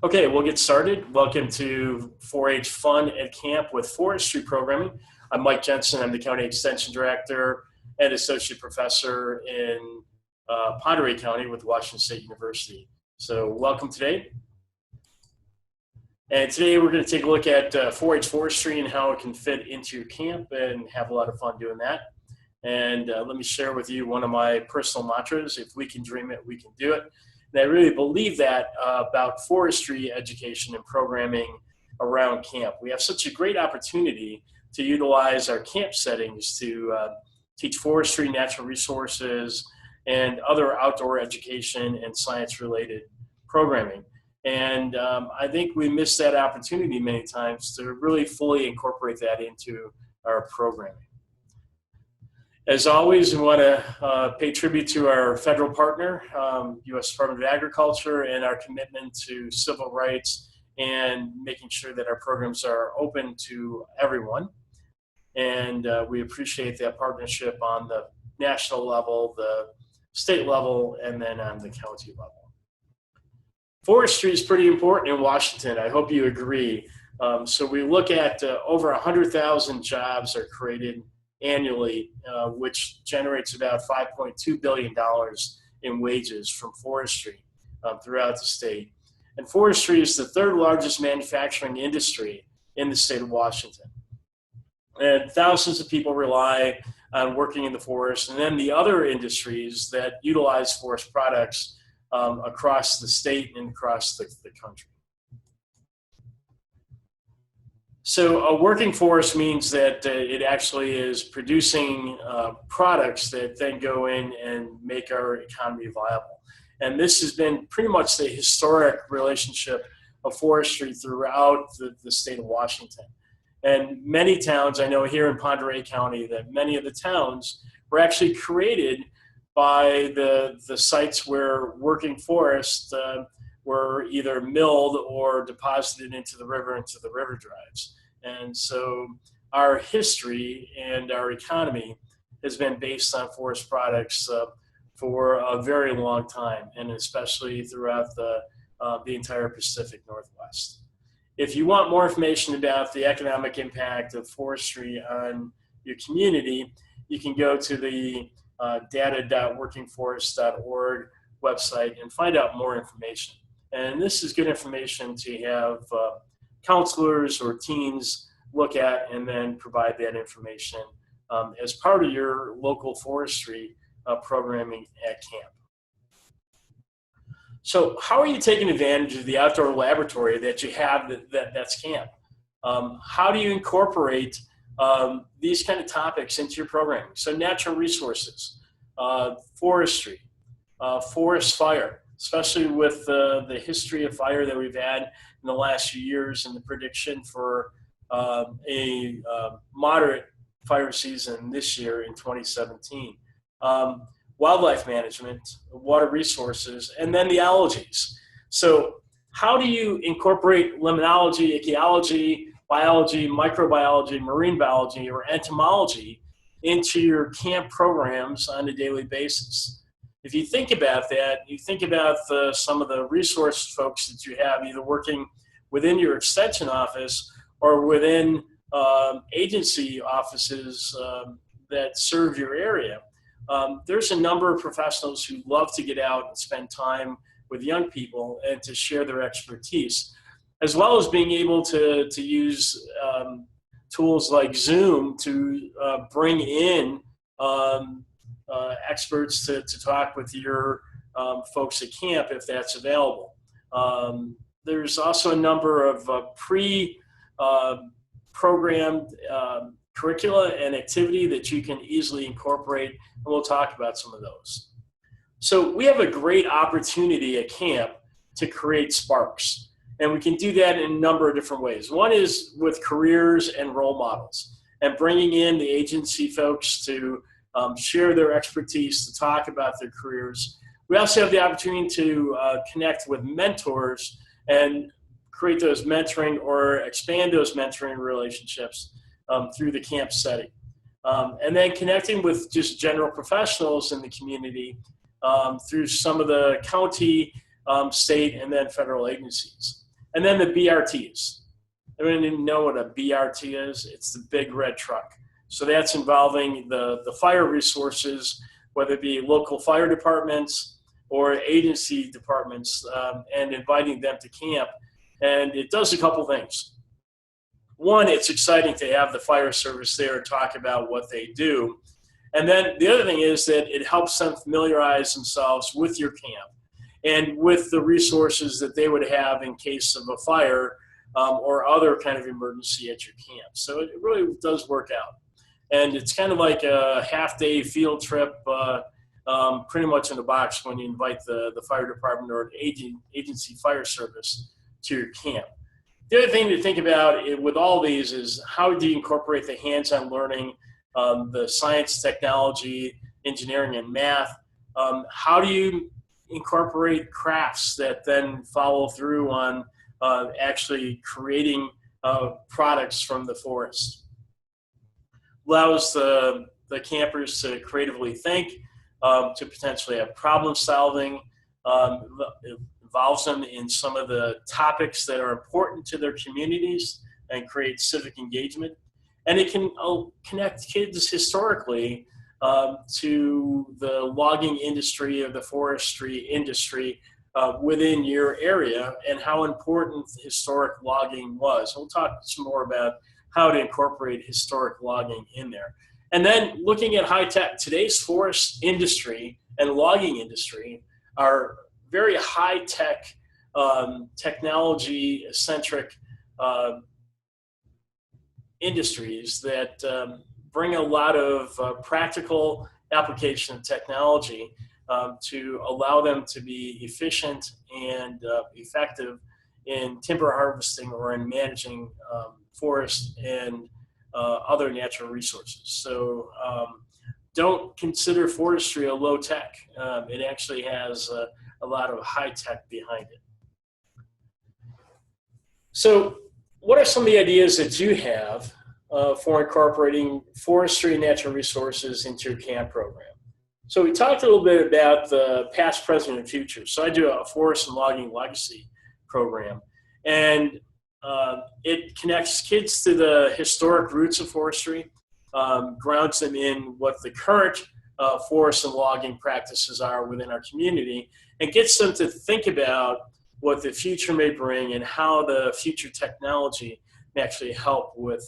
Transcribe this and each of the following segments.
Okay, we'll get started. Welcome to 4-H Fun at Camp with Forestry Programming. I'm Mike Jensen. I'm the County Extension Director and Associate Professor in Ponderay County with Washington State University. So welcome today. And today we're going to take a look at 4-H Forestry and how it can fit into your camp and have a lot of fun doing that. And let me share with you one of my personal mantras: if we can dream it, we can do it. And I really believe that about forestry education and programming around camp. We have such a great opportunity to utilize our camp settings to teach forestry, natural resources, and other outdoor education and science-related programming. And I think we miss that opportunity many times to really fully incorporate that into our programming. As always, we want to pay tribute to our federal partner, U.S. Department of Agriculture, and our commitment to civil rights and making sure that our programs are open to everyone. And we appreciate that partnership on the national level, the state level, and then on the county level. Forestry is pretty important in Washington. I hope you agree. So we look at over 100,000 jobs are created annually, which generates about $5.2 billion in wages from forestry throughout the state. And forestry is the third largest manufacturing industry in the state of Washington. And thousands of people rely on working in the forest, and then the other industries that utilize forest products across the state and across the country. So a working forest means that it actually is producing products that then go in and make our economy viable. And this has been pretty much the historic relationship of forestry throughout the state of Washington. And many towns, I know here in Ponderay County, that many of the towns were actually created by the sites where working forests were either milled or deposited into the river drives. And so our history and our economy has been based on forest products for a very long time, and especially throughout the entire Pacific Northwest. If you want more information about the economic impact of forestry on your community, you can go to the data.workingforest.org website and find out more information. And this is good information to have counselors or teams look at and then provide that information as part of your local forestry programming at camp. So how are you taking advantage of the outdoor laboratory that you have that's camp? How do you incorporate these kind of topics into your programming? So natural resources, forestry, forest fire, especially with the history of fire that we've had in the last few years and the prediction for a moderate fire season this year in 2017. Wildlife management, water resources, and then the algaes. So how do you incorporate limnology, ecology, biology, microbiology, marine biology, or entomology into your camp programs on a daily basis? If you think about that, you think about some of the resource folks that you have either working within your extension office or within agency offices that serve your area. There's a number of professionals who love to get out and spend time with young people and to share their expertise, as well as being able to use tools like Zoom to bring in experts to talk with your folks at camp if that's available. There's also a number of pre-programmed curricula and activity that you can easily incorporate, and we'll talk about some of those. So we have a great opportunity at camp to create sparks, and we can do that in a number of different ways. One is with careers and role models, and bringing in the agency folks to share their expertise, to talk about their careers. We also have the opportunity to connect with mentors and create those mentoring or expand those mentoring relationships through the camp setting. And then connecting with just general professionals in the community through some of the county, state, and then federal agencies. And then the BRTs. Everyone didn't know what a BRT is. It's the big red truck. So that's involving the fire resources, whether it be local fire departments or agency departments, and inviting them to camp. And it does a couple things. One, it's exciting to have the fire service there and talk about what they do. And then the other thing is that it helps them familiarize themselves with your camp and with the resources that they would have in case of a fire or other kind of emergency at your camp. So it really does work out. And it's kind of like a half-day field trip, pretty much in the box when you invite the fire department or agency fire service to your camp. The other thing to think about with all these is how do you incorporate the hands-on learning, the science, technology, engineering, and math? How do you incorporate crafts that then follow through on actually creating products from the forest? Allows the campers to creatively think, to potentially have problem solving. It involves them in some of the topics that are important to their communities and create civic engagement. And it can connect kids historically to the logging industry or the forestry industry within your area and how important historic logging was. We'll talk some more about how to incorporate historic logging in there. And then looking at high tech, today's forest industry and logging industry are very high tech, technology centric industries that bring a lot of practical application of technology to allow them to be efficient and effective in timber harvesting or in managing forest and other natural resources. So don't consider forestry a low tech. It actually has a lot of high tech behind it. So what are some of the ideas that you have for incorporating forestry and natural resources into your camp program? So we talked a little bit about the past, present, and future. So I do a forest and logging legacy program, and it connects kids to the historic roots of forestry, grounds them in what the current forest and logging practices are within our community, and gets them to think about what the future may bring and how the future technology may actually help with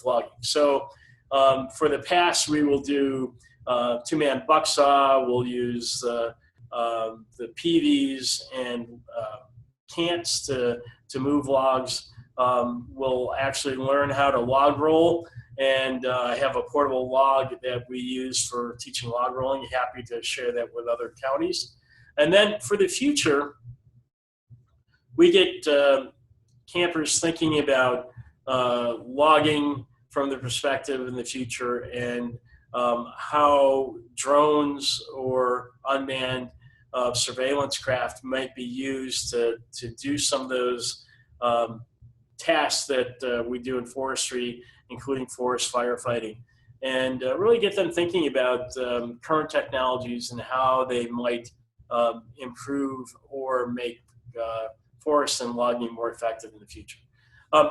logging. So for the past, we will do two-man buck saw. We'll use the PVs and cants to move logs. We'll actually learn how to log roll and have a portable log that we use for teaching log rolling. Happy to share that with other counties. And then for the future, we get campers thinking about logging from the perspective in the future and how drones or unmanned surveillance craft might be used to do some of those tasks that we do in forestry, including forest firefighting, and really get them thinking about current technologies and how they might improve or make forest and logging more effective in the future.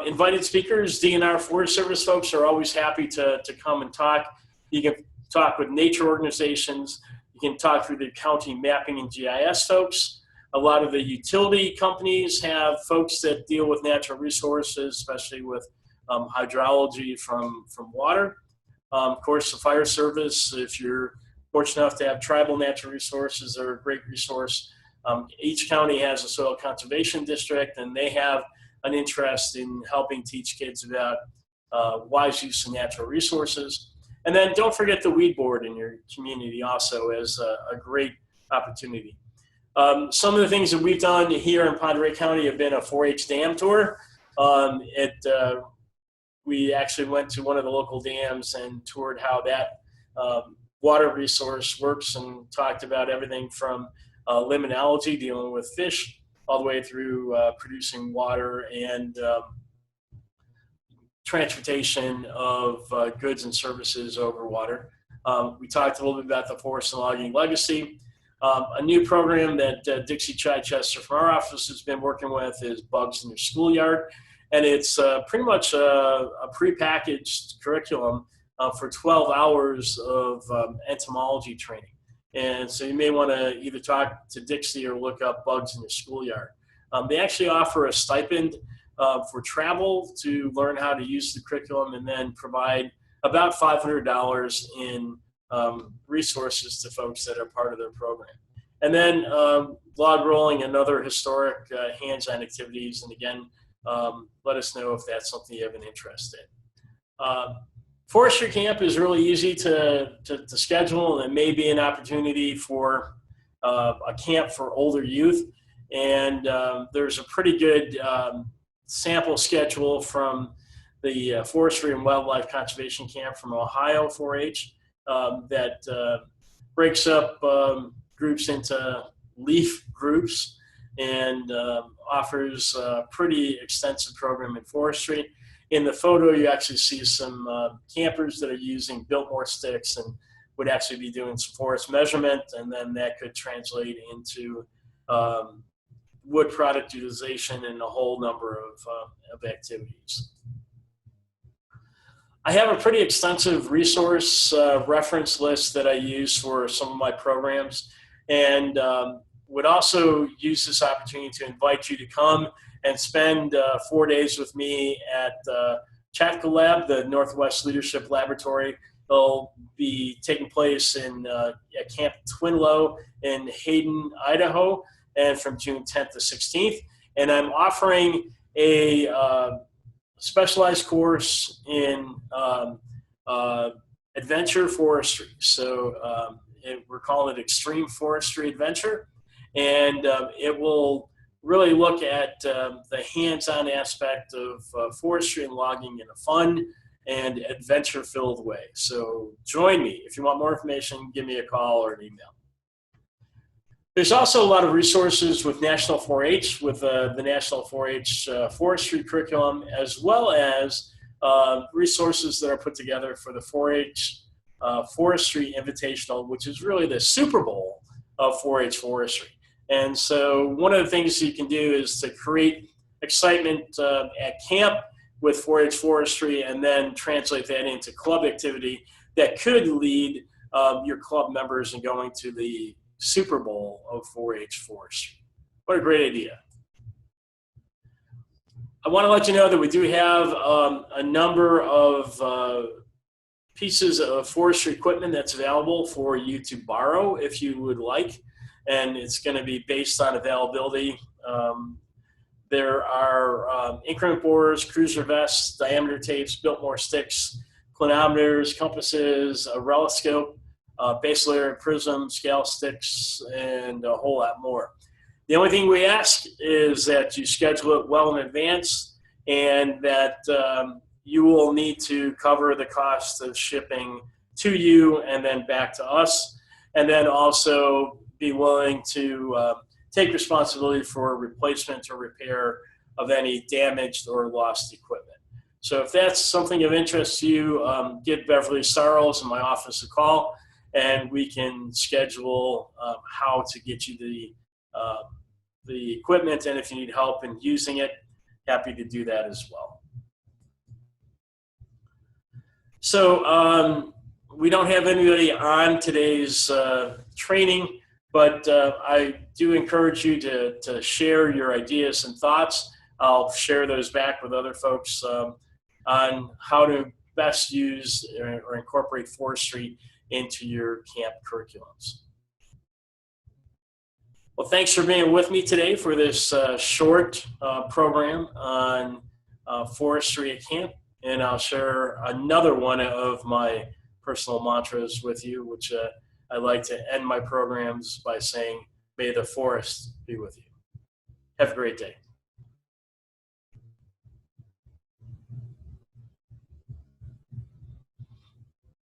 Invited speakers, DNR Forest Service folks are always happy to come and talk. You can talk with nature organizations. You can talk through the county mapping and GIS folks. A lot of the utility companies have folks that deal with natural resources, especially with hydrology from water. Of course, the fire service, if you're fortunate enough to have tribal natural resources, they're a great resource. Each county has a soil conservation district, and they have an interest in helping teach kids about wise use of natural resources. And then don't forget the weed board in your community also as a great opportunity. Some of the things that we've done here in Pend Oreille County have been a 4-H dam tour. We actually went to one of the local dams and toured how that water resource works and talked about everything from limnology, dealing with fish, all the way through producing water and transportation of goods and services over water. We talked a little bit about the forest and logging legacy. A new program that Dixie Chichester from our office has been working with is Bugs in Your Schoolyard. And it's pretty much a prepackaged curriculum for 12 hours of entomology training. And so you may want to either talk to Dixie or look up Bugs in Your Schoolyard. They actually offer a stipend for travel to learn how to use the curriculum, and then provide about $500 in resources to folks that are part of their program. And then log rolling and other historic hands-on activities. And again, let us know if that's something you have an interest in. Forestry camp is really easy to schedule, and it may be an opportunity for a camp for older youth. And there's a pretty good sample schedule from the Forestry and Wildlife Conservation Camp from Ohio 4-H that breaks up groups into leaf groups and offers a pretty extensive program in forestry. In the photo, you actually see some campers that are using Biltmore sticks and would actually be doing some forest measurement, and then that could translate into wood product utilization and a whole number of activities. I have a pretty extensive resource reference list that I use for some of my programs, and would also use this opportunity to invite you to come and spend 4 days with me at Chatka Lab, the Northwest Leadership Laboratory. It'll be taking place at Camp Twinlow in Hayden, Idaho, and from June 10th to 16th. And I'm offering a specialized course in adventure forestry. So we're calling it Extreme Forestry Adventure. And it will really look at the hands-on aspect of forestry and logging in a fun and adventure-filled way. So join me. If you want more information, give me a call or an email. There's also a lot of resources with National 4-H, with the National 4-H forestry curriculum, as well as resources that are put together for the 4-H Forestry Invitational, which is really the Super Bowl of 4-H forestry. And so one of the things you can do is to create excitement at camp with 4-H forestry, and then translate that into club activity that could lead your club members in going to the Super Bowl of 4-H forestry. What a great idea. I want to let you know that we do have a number of pieces of forestry equipment that's available for you to borrow if you would like, and it's going to be based on availability. There are increment borers, cruiser vests, diameter tapes, Biltmore sticks, clinometers, compasses, a reloscope, base layer prism, scale sticks, and a whole lot more. The only thing we ask is that you schedule it well in advance, and that you will need to cover the cost of shipping to you and then back to us, and then also be willing to take responsibility for replacement or repair of any damaged or lost equipment. So if that's something of interest to you, give Beverly Sarles in my office a call, and we can schedule how to get you the equipment, and if you need help in using it, happy to do that as well. So we don't have anybody on today's training, but I do encourage you to share your ideas and thoughts. I'll share those back with other folks on how to best use or incorporate forestry into your camp curriculums. Well, thanks for being with me today for this short program on forestry at camp, and I'll share another one of my personal mantras with you, which I like to end my programs by saying, may the forest be with you. Have a great day.